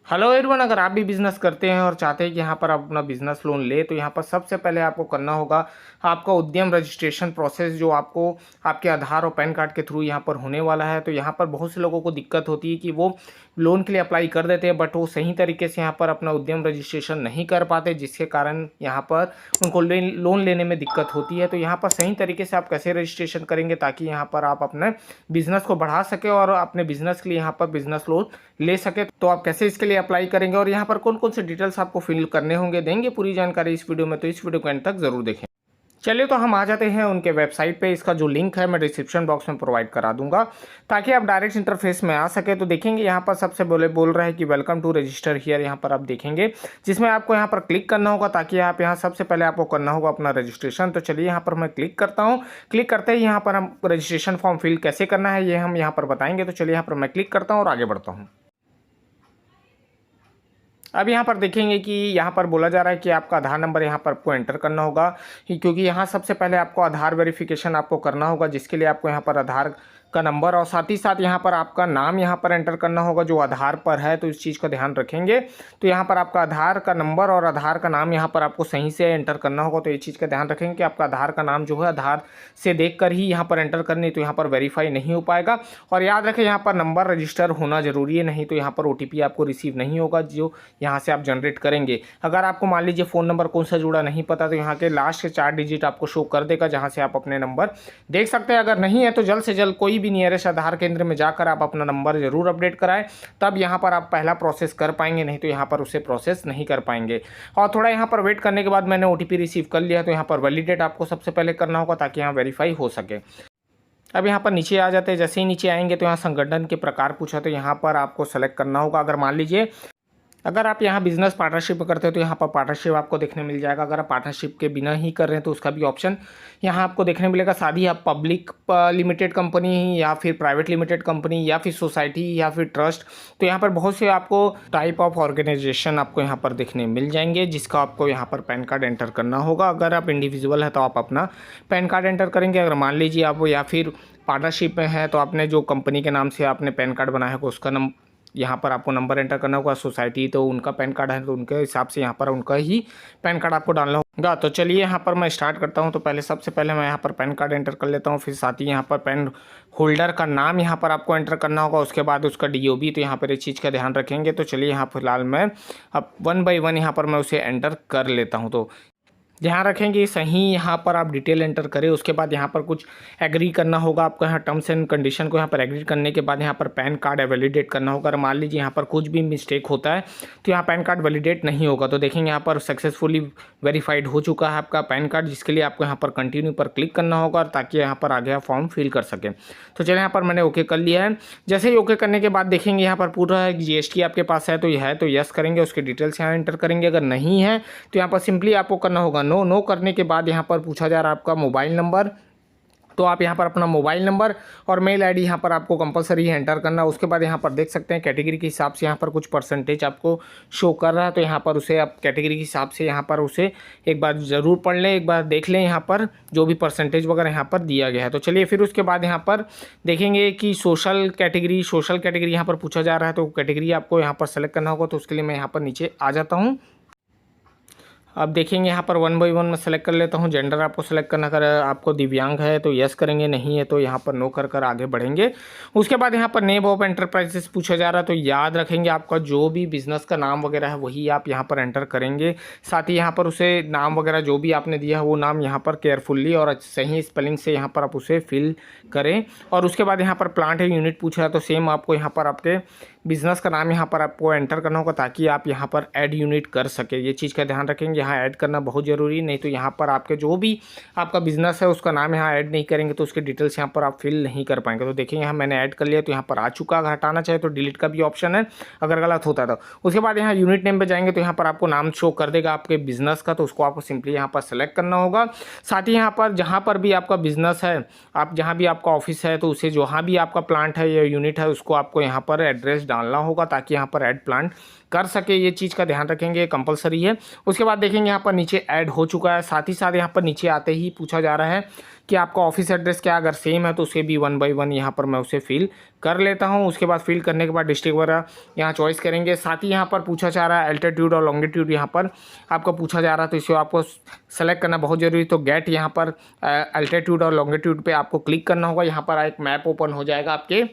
Hello everyone, अगर आप भी बिजनेस करते हैं और चाहते हैं कि यहाँ पर आप अपना बिजनेस लोन ले तो यहाँ पर सबसे पहले आपको करना होगा आपका उद्यम रजिस्ट्रेशन प्रोसेस, जो आपको आपके आधार और पैन कार्ड के थ्रू यहाँ पर होने वाला है। तो यहाँ पर बहुत से लोगों को दिक्कत होती है कि वो लोन के लिए अप्लाई कर देते हैं, बट वो सही तरीके से यहाँ पर अपना उद्यम रजिस्ट्रेशन नहीं कर पाते, जिसके कारण यहाँ पर उनको लोन लेने में दिक्कत होती है। तो यहाँ पर सही तरीके से आप कैसे रजिस्ट्रेशन करेंगे ताकि यहाँ पर आप अपने बिजनेस को बढ़ा सके और अपने बिजनेस के लिए यहाँ पर बिजनेस लोन ले सके, तो आप कैसे इसके लिए अप्लाई करेंगे और यहाँ पर कौन कौन से डिटेल्स आपको फिल करने होंगे, देंगे पूरी जानकारी इस वीडियो में। तो इस वीडियो को एंड तक जरूर देखें। चलिए तो हम आ जाते हैं उनके वेबसाइट पे। इसका जो लिंक है मैं डिस्क्रिप्शन बॉक्स में प्रोवाइड करा दूंगा ताकि आप डायरेक्ट इंटरफेस में आ सके। तो देखेंगे यहाँ पर सबसे बोल रहा है कि वेलकम टू रजिस्टर हियर, यहाँ पर आप देखेंगे जिसमें आपको यहाँ पर क्लिक करना होगा ताकि आप यहाँ सबसे पहले आपको करना होगा अपना रजिस्ट्रेशन। तो चलिए यहाँ पर मैं क्लिक करता हूँ। क्लिक करते ही यहाँ पर हम रजिस्ट्रेशन फॉर्म फिल कैसे करना है ये हम यहाँ पर बताएंगे। तो चलिए यहाँ पर मैं क्लिक करता हूँ और आगे बढ़ता हूँ। अब यहाँ पर देखेंगे कि यहाँ पर बोला जा रहा है कि आपका आधार नंबर यहाँ पर आपको एंटर करना होगा, क्योंकि यहाँ सबसे पहले आपको आधार वेरिफिकेशन आपको करना होगा, जिसके लिए आपको यहाँ पर आधार का नंबर और साथ ही साथ यहाँ पर आपका नाम यहाँ पर एंटर करना होगा जो आधार पर है। तो इस चीज़ का ध्यान रखेंगे। तो यहाँ पर आपका आधार का नंबर और आधार का नाम यहाँ पर आपको सही से एंटर करना होगा। तो ये चीज़ का ध्यान रखेंगे कि आपका आधार का नाम जो है आधार से देखकर ही यहाँ पर एंटर करनी, तो यहाँ पर वेरीफाई नहीं हो पाएगा। और याद रखें यहाँ पर नंबर रजिस्टर होना जरूरी है, नहीं तो यहाँ पर OTP आपको रिसीव नहीं होगा जो यहाँ से आप जनरेट करेंगे। अगर आपको मान लीजिए फ़ोन नंबर कौन सा जुड़ा नहीं पता तो यहाँ के लास्ट के 4 डिजिट आपको शो कर देगा, जहाँ से आप अपने नंबर देख सकते हैं। अगर नहीं है तो जल्द से जल्द कोई भी नियरेस्ट आधार केंद्र में जाकर आप अपना नंबर जरूर अपडेट कराएं, तब यहाँ पर आप पहला प्रोसेस कर पाएंगे, नहीं तो यहाँ पर उसे प्रोसेस नहीं कर पाएंगे। और थोड़ा यहाँ पर वेट करने के बाद मैंने OTP रिसीव कर लिया, तो यहाँ पर वैलिडेट आपको सबसे पहले करना होगा ताकि यहाँ वेरीफाई हो सके। अब यहाँ पर नीचे आ जाते हैं। जैसे ही नीचे आएंगे तो यहाँ संगठन के प्रकार पूछा, तो यहाँ पर आपको सेलेक्ट करना होगा। अगर मान लीजिए अगर आप यहाँ बिजनेस पार्टनरशिप करते हो तो यहाँ पर पार्टनरशिप आपको देखने मिल जाएगा। अगर आप पार्टनरशिप के बिना ही कर रहे हैं तो उसका भी ऑप्शन यहाँ आपको देखने मिलेगा। साथ ही आप पब्लिक लिमिटेड कंपनी या फिर प्राइवेट लिमिटेड कंपनी या फिर सोसाइटी या फिर ट्रस्ट, तो यहाँ पर बहुत से आपको टाइप ऑफ ऑर्गेनाइजेशन आपको यहाँ पर देखने मिल जाएंगे, जिसका आपको यहाँ पर पैन कार्ड एंटर करना होगा। अगर आप इंडिविजुअल है तो आप अपना पैन कार्ड एंटर करेंगे। अगर मान लीजिए आप या फिर पार्टनरशिप में है तो आपने जो कंपनी के नाम से आपने पैन कार्ड बनाया है उसका यहाँ पर आपको नंबर एंटर करना होगा। सोसाइटी तो उनका पैन कार्ड है तो उनके हिसाब से यहाँ पर उनका ही पैन कार्ड आपको डालना होगा। तो चलिए यहाँ पर मैं स्टार्ट करता हूँ। तो पहले सबसे पहले मैं यहाँ पर पैन कार्ड एंटर कर लेता हूँ, फिर साथ ही यहाँ पर पैन होल्डर का नाम यहाँ पर आपको एंटर करना होगा, उसके बाद उसका DOB। तो यहाँ पर इस चीज़ का ध्यान रखेंगे। तो चलिए यहाँ फिलहाल मैं अब 1 बाय 1 यहाँ पर मैं उसे एंटर कर लेता हूँ। तो ध्यान रखेंगे सही यहाँ पर आप डिटेल एंटर करें। उसके बाद यहाँ पर कुछ एग्री करना होगा आपको, यहाँ टर्म्स एंड कंडीशन को यहाँ पर एग्री करने के बाद यहाँ पर पैन कार्ड वैलिडेट करना होगा। अगर मान लीजिए यहाँ पर कुछ भी मिस्टेक होता है तो यहाँ पैन कार्ड वैलिडेट नहीं होगा। तो देखेंगे यहाँ पर सक्सेसफुली वेरीफाइड हो चुका है आपका पैन कार्ड, जिसके लिए आपको यहाँ पर कंटिन्यू पर क्लिक करना होगा ताकि यहाँ पर आगे फॉर्म फिल कर सकें। तो चलिए यहाँ पर मैंने ओके कर लिया है। जैसे ही ओके करने के बाद देखेंगे यहाँ पर पूरा GST आपके पास है तो यस करेंगे, उसके डिटेल्स यहाँ एंटर करेंगे। अगर नहीं है तो यहाँ पर सिंपली आपको करना होगा नो करने के बाद यहाँ पर पूछा जा रहा है आपका मोबाइल नंबर, तो आप यहाँ पर अपना मोबाइल नंबर और मेल ID यहाँ पर आपको कंपलसरी एंटर करना। उसके बाद यहाँ पर देख सकते हैं कैटेगरी के हिसाब से यहाँ पर कुछ परसेंटेज आपको शो कर रहा है, तो यहाँ पर उसे आप कैटेगरी के हिसाब से यहाँ पर उसे एक बार ज़रूर पढ़ लें, एक बार देख लें यहाँ पर जो भी परसेंटेज वगैरह यहाँ पर दिया गया है। तो चलिए फिर उसके बाद यहाँ पर देखेंगे कि सोशल कैटेगरी यहाँ पर पूछा जा रहा है, तो कैटेगरी आपको यहाँ पर सेलेक्ट करना होगा। तो उसके लिए मैं यहाँ पर नीचे आ जाता हूँ। अब देखेंगे यहाँ पर 1 बाय 1 में सेलेक्ट कर लेता हूँ। जेंडर आपको सेलेक्ट करना, अगर आपको दिव्यांग है तो यस करेंगे, नहीं है तो यहाँ पर नो कर आगे बढ़ेंगे। उसके बाद यहाँ पर नेम ऑफ एंटरप्राइजेस पूछा जा रहा है, तो याद रखेंगे आपका जो भी बिजनेस का नाम वगैरह है वही आप यहाँ पर एंटर करेंगे। साथ ही यहाँ पर उसे नाम वगैरह जो भी आपने दिया है वो नाम यहाँ पर केयरफुल्ली और सही स्पेलिंग से यहाँ पर आप उसे फिल करें। और उसके बाद यहाँ पर प्लांट है यूनिट पूछा है, तो सेम आपको यहाँ पर आपके बिजनेस का नाम यहाँ पर आपको एंटर करना होगा ताकि आप यहाँ पर ऐड यूनिट कर सके। ये चीज़ का ध्यान रखेंगे, यहाँ ऐड करना बहुत ज़रूरी, नहीं तो यहाँ पर आपके जो भी आपका बिजनेस है उसका नाम यहाँ ऐड नहीं करेंगे तो उसके डिटेल्स यहाँ पर आप फिल नहीं कर पाएंगे। तो देखेंगे यहाँ मैंने ऐड कर लिया तो यहाँ पर आ चुका। अगर हटाना चाहे तो डिलीट का भी ऑप्शन है अगर गलत होता है तो। उसके बाद यहाँ यूनिट नेम पर जाएंगे तो यहाँ पर आपको नाम शो कर देगा आपके बिजनेस का, तो उसको आपको सिंपली यहाँ पर सेलेक्ट करना होगा। साथ ही यहाँ पर जहाँ पर भी आपका बिजनेस है, आप जहाँ भी आपका ऑफिस है तो उसे जहाँ भी आपका प्लांट है या यूनिट है उसको आपको यहाँ पर एड्रेस डालना होगा ताकि यहाँ पर ऐड प्लांट कर सके। ये चीज़ का ध्यान रखेंगे, कंपलसरी है। उसके बाद देखेंगे यहाँ पर नीचे ऐड हो चुका है। साथ ही साथ यहाँ पर नीचे आते ही पूछा जा रहा है कि आपका ऑफिस एड्रेस क्या, अगर सेम है तो उसे भी 1 बाय 1 यहाँ पर मैं उसे फिल कर लेता हूँ। उसके बाद फिल करने के बाद डिस्ट्रिक्ट वगैरह यहाँ चॉइस करेंगे। साथ ही यहाँ पर पूछा जा रहा है एल्टीट्यूड और लॉन्गिट्यूड यहाँ पर आपको पूछा जा रहा है, तो इसे आपको सेलेक्ट करना बहुत जरूरी। तो गेट यहाँ पर एल्टीट्यूड और लॉन्गिट्यूड पे आपको क्लिक करना होगा। यहाँ पर एक मैप ओपन हो जाएगा आपके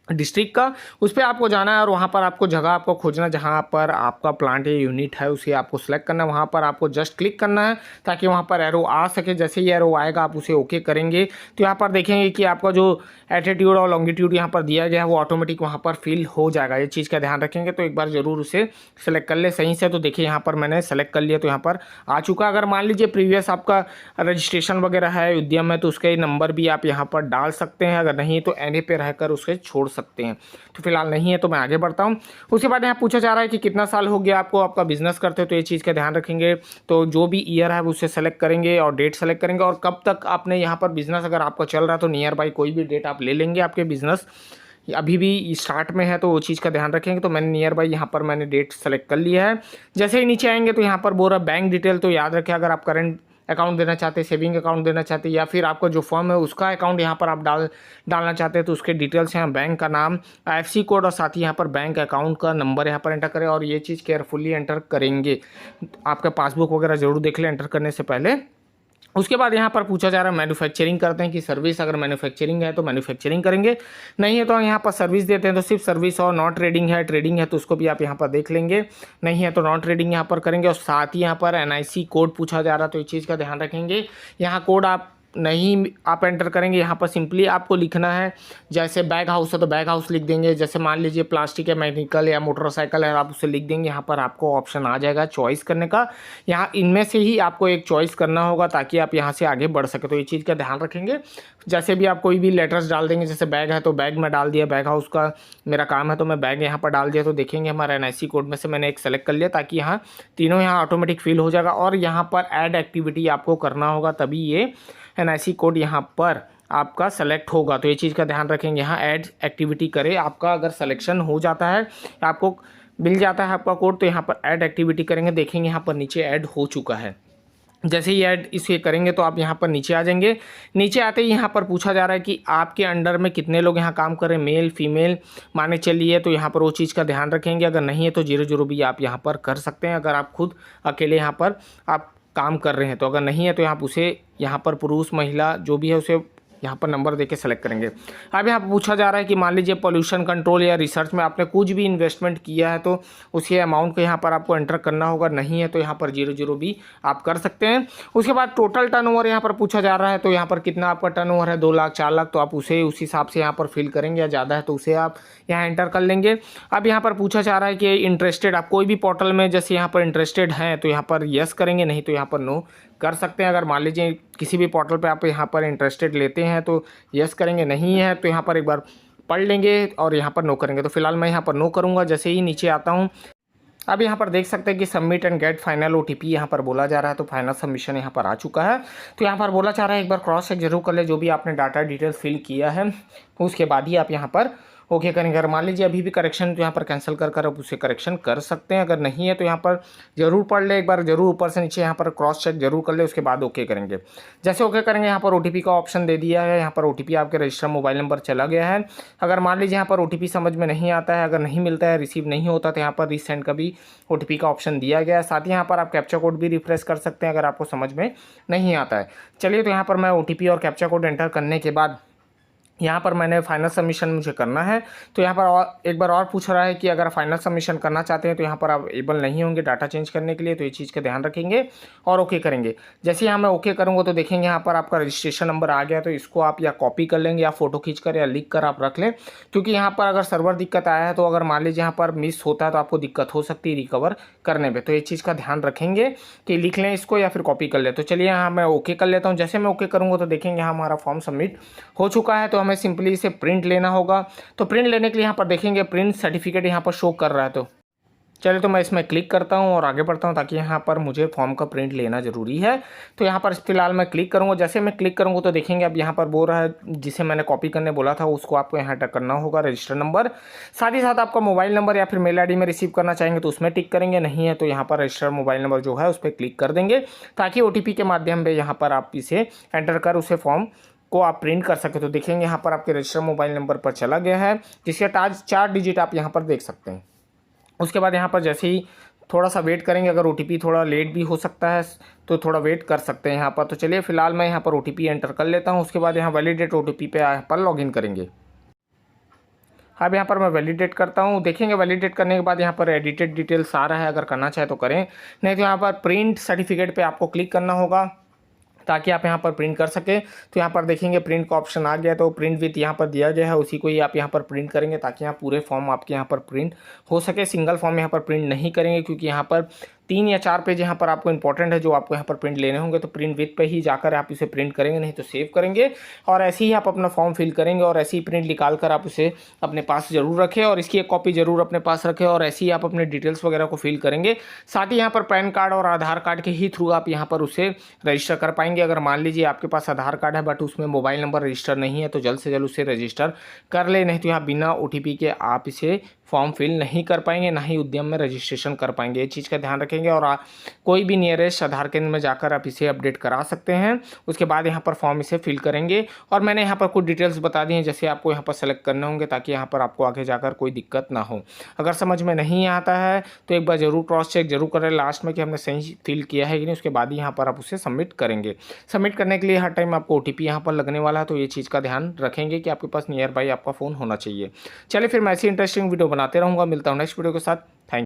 डिस्ट्रिक्ट का, उस पर आपको जाना है और वहाँ पर आपको जगह आपको खोजना जहाँ पर आपका प्लांट या यूनिट है उसे आपको सेलेक्ट करना है। वहाँ पर आपको जस्ट क्लिक करना है ताकि वहाँ पर एरो आ सके। जैसे ही एरो आएगा आप उसे ओके करेंगे तो यहाँ पर देखेंगे कि आपका जो एटीट्यूड और लॉन्गिट्यूड यहाँ पर दिया गया है वो ऑटोमेटिक वहाँ पर फिल हो जाएगा। ये चीज़ का ध्यान रखेंगे, तो एक बार ज़रूर उसे सेलेक्ट कर ले सही से। तो देखिए यहाँ पर मैंने सेलेक्ट कर लिया तो यहाँ पर आ चुका। अगर मान लीजिए प्रीवियस आपका रजिस्ट्रेशन वगैरह है उद्यम में तो उसके नंबर भी आप यहाँ पर डाल सकते हैं, अगर नहीं तो एनए पे रहकर उसे छोड़ सकते हैं। तो फिलहाल नहीं है तो मैं आगे बढ़ता हूँ। उसके बाद यहाँ पूछा जा रहा है कि कितना साल हो गया आपको आपका बिजनेस करते हो, तो ये चीज़ का ध्यान रखेंगे। तो जो भी ईयर है उसे सेलेक्ट करेंगे और डेट सेलेक्ट करेंगे और कब तक आपने यहाँ पर बिजनेस अगर आपका चल रहा है तो नियर बाई कोई भी डेट आप ले लेंगे। आपके बिजनेस अभी भी स्टार्ट में है तो वो चीज़ का ध्यान रखेंगे। तो मैंने नियर बाई यहाँ पर मैंने डेट सेलेक्ट कर लिया है। जैसे ही नीचे आएंगे तो यहाँ पर बोल रहा बैंक डिटेल, तो याद रखें अगर आप करंट अकाउंट देना चाहते हैं, सेविंग अकाउंट देना चाहते हैं या फिर आपका जो फर्म है उसका अकाउंट यहाँ पर आप डालना चाहते हैं तो उसके डिटेल्स यहाँ बैंक का नाम, आईएफएससी कोड और साथ ही यहाँ पर बैंक अकाउंट का नंबर यहाँ पर एंटर करें और ये चीज़ केयरफुली एंटर करेंगे। आपका पासबुक वगैरह जरूर देख लें एंटर करने से पहले। उसके बाद यहाँ पर पूछा जा रहा है मैन्युफैक्चरिंग करते हैं कि सर्विस, अगर मैन्युफैक्चरिंग है तो मैन्युफैक्चरिंग करेंगे, नहीं है तो यहाँ पर सर्विस देते हैं तो सिर्फ सर्विस, और नॉट ट्रेडिंग है ट्रेडिंग है तो उसको भी आप यहाँ पर देख लेंगे, नहीं है तो नॉट ट्रेडिंग यहाँ पर करेंगे। और साथ ही यहाँ पर एनआईसी कोड पूछा जा रहा है तो इस चीज़ का ध्यान रखेंगे। यहाँ कोड आप नहीं आप एंटर करेंगे, यहाँ पर सिंपली आपको लिखना है। जैसे बैग हाउस है तो बैग हाउस लिख देंगे, जैसे मान लीजिए प्लास्टिक या मैकेनिकल या मोटरसाइकिल है आप उसे लिख देंगे। यहाँ पर आपको ऑप्शन आ जाएगा चॉइस करने का, यहाँ इनमें से ही आपको एक चॉइस करना होगा ताकि आप यहाँ से आगे बढ़ सके। तो ये चीज़ का ध्यान रखेंगे। जैसे भी आप कोई भी लेटर्स डाल देंगे, जैसे बैग है तो बैग में डाल दिया, बैग हाउस का मेरा काम है तो मैं बैग यहाँ पर डाल दिया। तो देखेंगे हमारा एनआईसी कोड में से मैंने एक सेलेक्ट कर लिया ताकि यहाँ तीनों यहाँ ऑटोमेटिक फिल हो जाएगा। और यहाँ पर ऐड एक्टिविटी आपको करना होगा तभी ये एनआईसी कोड यहाँ पर आपका सेलेक्ट होगा। तो ये चीज़ का ध्यान रखेंगे, यहाँ ऐड एक्टिविटी करें। आपका अगर सिलेक्शन हो जाता है, आपको मिल जाता है आपका कोड, तो यहाँ पर ऐड एक्टिविटी करेंगे, देखेंगे यहाँ पर नीचे ऐड हो चुका है। जैसे ही ऐड इसे करेंगे तो आप यहाँ पर नीचे आ जाएंगे। नीचे आते ही यहाँ पर पूछा जा रहा है कि आपके अंडर में कितने लोग यहाँ काम कर रहे हैं, मेल फीमेल माने चलिए, तो यहाँ पर वो चीज़ का ध्यान रखेंगे। अगर नहीं है तो 0 भी आप यहाँ पर कर सकते हैं अगर आप खुद अकेले यहाँ पर आप काम कर रहे हैं। तो अगर नहीं है तो आप उसे यहाँ पर पुरुष महिला जो भी है उसे यहाँ पर नंबर देके सेलेक्ट करेंगे। अब यहाँ पर पूछा जा रहा है कि मान लीजिए पोल्यूशन कंट्रोल या रिसर्च में आपने कुछ भी इन्वेस्टमेंट किया है तो उसी अमाउंट को यहाँ पर आपको एंटर करना होगा, नहीं है तो यहाँ पर 0 भी आप कर सकते हैं। उसके बाद टोटल टर्नओवर यहाँ पर पूछा जा रहा है, तो यहाँ पर कितना आपका टर्नओवर है, 2 लाख 4 लाख, तो आप उसे उस हिसाब से यहाँ पर फिल करेंगे, या ज़्यादा है तो उसे आप यहाँ एंटर कर लेंगे। अब यहाँ पर पूछा जा रहा है कि इंटरेस्टेड, आप कोई भी पोर्टल में जैसे यहाँ पर इंटरेस्टेड हैं तो यहाँ पर यस करेंगे, नहीं तो यहाँ पर नो कर सकते हैं। अगर मान लीजिए किसी भी पोर्टल पे आप यहाँ पर इंटरेस्टेड लेते हैं तो यस करेंगे, नहीं है तो यहाँ पर एक बार पढ़ लेंगे और यहाँ पर नो करेंगे। तो फिलहाल मैं यहाँ पर नो करूँगा। जैसे ही नीचे आता हूँ, अब यहाँ पर देख सकते हैं कि submit and get final OTP यहाँ पर बोला जा रहा है, तो फाइनल सबमिशन यहाँ पर आ चुका है। तो यहाँ पर बोला जा रहा है एक बार क्रॉस चेक जरूर कर ले, जो भी आपने डाटा डिटेल्स फिल किया है उसके बाद ही आप यहाँ पर ओके करेंगे। अगर मान लीजिए अभी भी करेक्शन तो यहाँ पर कैंसिल कर आप उसे करेक्शन कर सकते हैं, अगर नहीं है तो यहाँ पर जरूर पढ़ ले एक बार, जरूर ऊपर से नीचे यहाँ पर क्रॉस चेक जरूर कर ले, उसके बाद ओके करेंगे। जैसे ओके करेंगे यहाँ पर ओटीपी का ऑप्शन दे दिया है, यहाँ पर ओटीपी आपके रजिस्टर मोबाइल नंबर चला गया है। अगर मान लीजिए यहाँ पर ओटीपी समझ में नहीं आता है, अगर नहीं मिलता है, रिसीव नहीं होता, तो यहाँ पर रीसेंड का भी ओटीपी का ऑप्शन दिया गया है। साथ ही यहाँ पर आप कैप्चा कोड भी रिफ्रेश कर सकते हैं अगर आपको समझ में नहीं आता है। चलिए, तो यहाँ पर मैं ओटीपी और कैप्चा कोड एंटर करने के बाद यहाँ पर मैंने फाइनल सबमिशन मुझे करना है। तो यहाँ पर और एक बार और पूछ रहा है कि अगर फाइनल सबमिशन करना चाहते हैं तो यहाँ पर आप एबल नहीं होंगे डाटा चेंज करने के लिए, तो ये चीज़ का ध्यान रखेंगे और ओके करेंगे। जैसे यहाँ मैं ओके करूँगा तो देखेंगे यहाँ पर आपका रजिस्ट्रेशन नंबर आ गया, तो इसको आप या कॉपी कर लेंगे या फोटो खींच कर या लिख कर आप रख लें, क्योंकि यहाँ पर अगर सर्वर दिक्कत आया है तो अगर मान लीजिए यहाँ पर मिस होता है तो आपको दिक्कत हो सकती है रिकवर करने में। तो ये चीज़ का ध्यान रखेंगे कि लिख लें इसको या फिर कॉपी कर ले। तो चलिए यहाँ मैं ओके कर लेता हूँ। जैसे मैं ओके करूँगा तो देखेंगे यहाँ हमारा फॉर्म सबमिट हो चुका है। तो हमें सिंपली इसे प्रिंट लेना होगा। तो प्रिंट लेने के लिए यहाँ पर देखेंगे प्रिंट सर्टिफिकेट यहाँ पर शो कर रहा है, तो चलिए तो मैं इसमें क्लिक करता हूँ और आगे बढ़ता हूँ ताकि यहाँ पर मुझे फॉर्म का प्रिंट लेना ज़रूरी है। तो यहाँ पर फिलहाल मैं क्लिक करूँगा। जैसे मैं क्लिक करूँगा तो देखेंगे अब यहाँ पर बोल रहा है जिसे मैंने कॉपी करने बोला था उसको आपको यहाँ टिक करना होगा, रजिस्टर नंबर। साथ ही साथ आपका मोबाइल नंबर या फिर मेल ID में रिसीव करना चाहेंगे तो उसमें टिक करेंगे, नहीं है तो यहाँ पर रजिस्टर मोबाइल नंबर जो है उस पर क्लिक कर देंगे ताकि OTP के माध्यम से यहाँ पर आप इसे एंटर कर उसे फॉर्म को आप प्रिंट कर सके। तो देखेंगे यहाँ पर आपके रजिस्टर मोबाइल नंबर पर चला गया है जिसके 4 डिजिट आप यहाँ पर देख सकते हैं। उसके बाद यहाँ पर जैसे ही थोड़ा सा वेट करेंगे, अगर OTP थोड़ा लेट भी हो सकता है तो थोड़ा वेट कर सकते हैं यहाँ पर। तो चलिए फिलहाल मैं यहाँ पर OTP एंटर कर लेता हूँ। उसके बाद यहाँ वैलिडेट OTP पे यहाँ पर लॉगिन करेंगे। अब यहाँ पर मैं वैलिडेट करता हूँ। देखेंगे वैलिडेट करने के बाद यहाँ पर एडिटेड डिटेल्स आ रहा है, अगर करना चाहे तो करें, नहीं तो यहाँ पर प्रिंट सर्टिफिकेट पे आपको क्लिक करना होगा ताकि आप यहाँ पर प्रिंट कर सके। तो यहाँ पर देखेंगे प्रिंट का ऑप्शन आ गया, तो प्रिंट विथ यहाँ पर दिया गया है, उसी को ही आप यहाँ पर प्रिंट करेंगे ताकि यहाँ पूरे फॉर्म आपके यहाँ पर प्रिंट हो सके। सिंगल फॉर्म यहाँ पर प्रिंट नहीं करेंगे क्योंकि यहाँ पर 3 या 4 पेज यहाँ पर आपको इंपॉर्टेंट है जो आपको यहाँ पर प्रिंट लेने होंगे। तो प्रिंट विथ पे ही जाकर आप इसे प्रिंट करेंगे, नहीं तो सेव करेंगे और ऐसे ही आप अपना फॉर्म फिल करेंगे और ऐसे ही प्रिंट निकाल कर आप उसे अपने पास जरूर रखें और इसकी एक कॉपी जरूर अपने पास रखें और ऐसे ही आप अपने डिटेल्स वगैरह को फिल करेंगे। साथ ही यहाँ पर पैन कार्ड और आधार कार्ड के ही थ्रू आप यहाँ पर उसे रजिस्टर कर पाएंगे। अगर मान लीजिए आपके पास आधार कार्ड है बट उसमें मोबाइल नंबर रजिस्टर नहीं है तो जल्द से जल्द उसे रजिस्टर कर ले, नहीं तो यहाँ बिना OTP के आप इसे फॉर्म फिल नहीं कर पाएंगे, ना ही उद्यम में रजिस्ट्रेशन कर पाएंगे। ये चीज़ का ध्यान रखेंगे और कोई भी नियरेस्ट आधार केंद्र में जाकर आप इसे अपडेट करा सकते हैं। उसके बाद यहाँ पर फॉर्म इसे फिल करेंगे और मैंने यहाँ पर कुछ डिटेल्स बता दी हैं जैसे आपको यहाँ पर सेलेक्ट करने होंगे ताकि यहाँ पर आपको आगे जाकर कोई दिक्कत ना हो। अगर समझ में नहीं आता है तो एक बार ज़रूर क्रॉस चेक जरूर करें लास्ट में कि हमने सही फिल किया है कि नहीं, उसके बाद ही यहाँ पर आप उसे सबमिट करेंगे। सबमिट करने के लिए हर टाइम आपको OTP यहाँ पर लगने वाला है, तो ये चीज़ का ध्यान रखेंगे कि आपके पास नियर बाई आपका फ़ोन होना चाहिए। चलिए फिर मैं ऐसी इंटरेस्टिंग वीडियो बनाते रहूँगा। मिलता हूँ नेक्स्ट वीडियो के साथ। थैंक